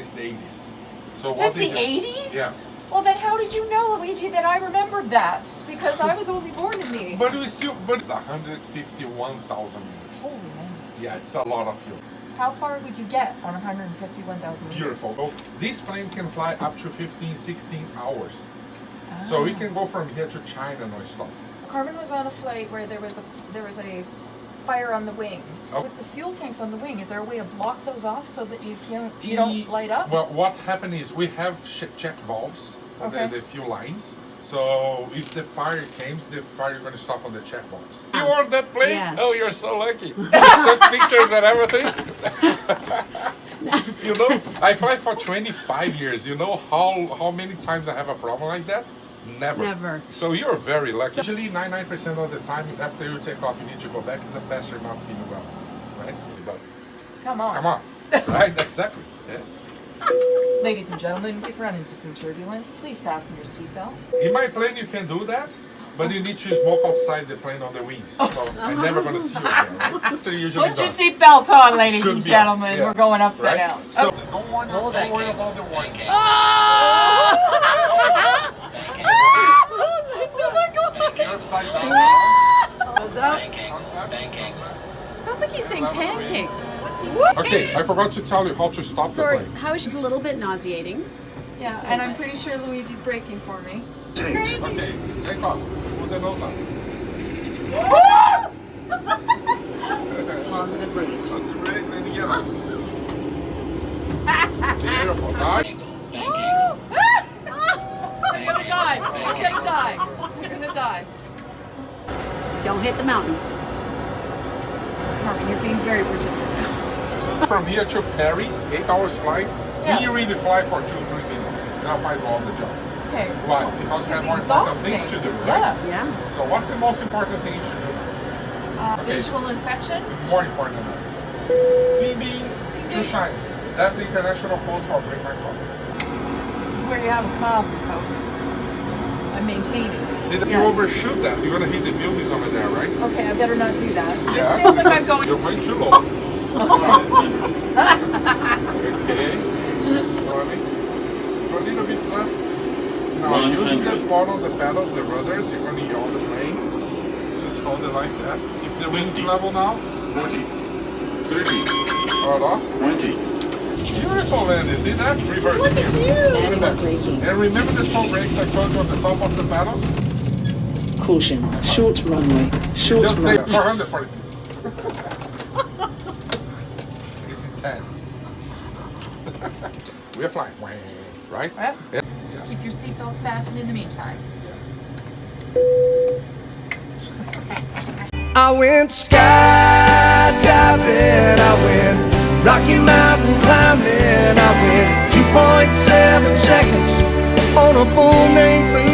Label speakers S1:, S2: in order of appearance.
S1: since the 80s. So
S2: Since the 80s?
S1: Yes.
S2: Well, then how did you know, Luigi, that I remembered that? Because I was only born in the 80s.
S1: But it's 151,000 meters.
S2: Holy man.
S1: Yeah, it's a lot of fuel.
S2: How far would you get on 151,000 meters?
S1: Beautiful. Oh, this plane can fly up to 15, 16 hours. So we can go from here to China no stop.
S2: Carmen was on a flight where there was a fire on the wing.
S1: Oh.
S2: With the fuel tanks on the wing, is there a way to block those off so that you don't light up?
S1: Well, what happened is we have check valves on the fuel lines. So if the fire comes, the fire is going to stop on the check valves. You on that plane?
S3: Yes.
S1: Oh, you're so lucky. Took pictures and everything. You know, I fly for 25 years. You know how many times I have a problem like that? Never. So you're very lucky. Usually 99% of the time after you take off, you need to go back. It's a pass you're not feeling well, right? But
S2: Come on.
S1: right? Exactly. Yeah.
S2: Ladies and gentlemen, we've run into some turbulence. Please fasten your seatbelt.
S1: In my plane, you can do that, but you need to smoke outside the plane on the wings. So I'm never going to see you again. Right? So you usually
S2: Put your seatbelt on, ladies
S1: Should
S2: and
S1: be
S2: gentlemen.
S1: on, yeah.
S2: We're going upside
S1: Right?
S2: down.
S1: So don't worry about the warning.
S2: Oh my God!
S1: You're upside down.
S2: Sounds like he's saying pancakes. What's he saying?
S1: Okay, I forgot to tell you how to stop
S3: Sorry,
S1: the plane.
S3: how is a little bit nauseating.
S2: Yeah, and I'm pretty sure Luigi's braking for me. Crazy.
S1: Okay, take off. Put the nose on.
S3: Positive rate.
S1: That's the brake, then you get off. Beautiful, nice.
S2: I'm gonna die. I'm gonna die. I'm gonna die.
S3: Don't hit the mountains.
S2: Carmen, you're being very particular.
S1: From here to Paris, 8 hours flight.
S2: Yeah.
S1: We really fly for 2-3 minutes. Now I go on the job.
S2: Okay.
S1: Why? Because we have more important things to do, right?
S2: Yeah.
S3: Yeah.
S1: So what's the most important thing you should do? Okay.
S2: Visual inspection.
S1: More important than that. Bing bing, two shines. That's the international code for bring my coffee.
S2: This is where you have a coffee, folks. I'm maintaining.
S1: See, if you overshoot that, you're gonna hit the buildings over there, right?
S2: Okay, I better not do that.
S1: Yeah.
S2: This feels like I'm going.
S1: You're going too low. Okay. Running. A little bit left. Now, using the bottom of the pedals, the rudders, you're going to yaw the plane. Just hold it like that. Keep the wings level now.
S4: 40, 30,
S1: Start off.
S4: 20.
S1: Beautiful, Andy. See that? Reverse.
S2: Look at you.
S1: Hold it back. And remember the toe brakes I told you on the top of the pedals?
S5: Caution, short runway, short
S1: Just say
S5: runway.
S1: 400 for it. It's intense. We're flying. Right?
S2: Well,
S1: Yeah.
S2: keep your seatbelts fastened in the meantime.
S6: I went skydiving, I went Rocky Mountain climbing, I went 2.7 seconds on a bull named Blue.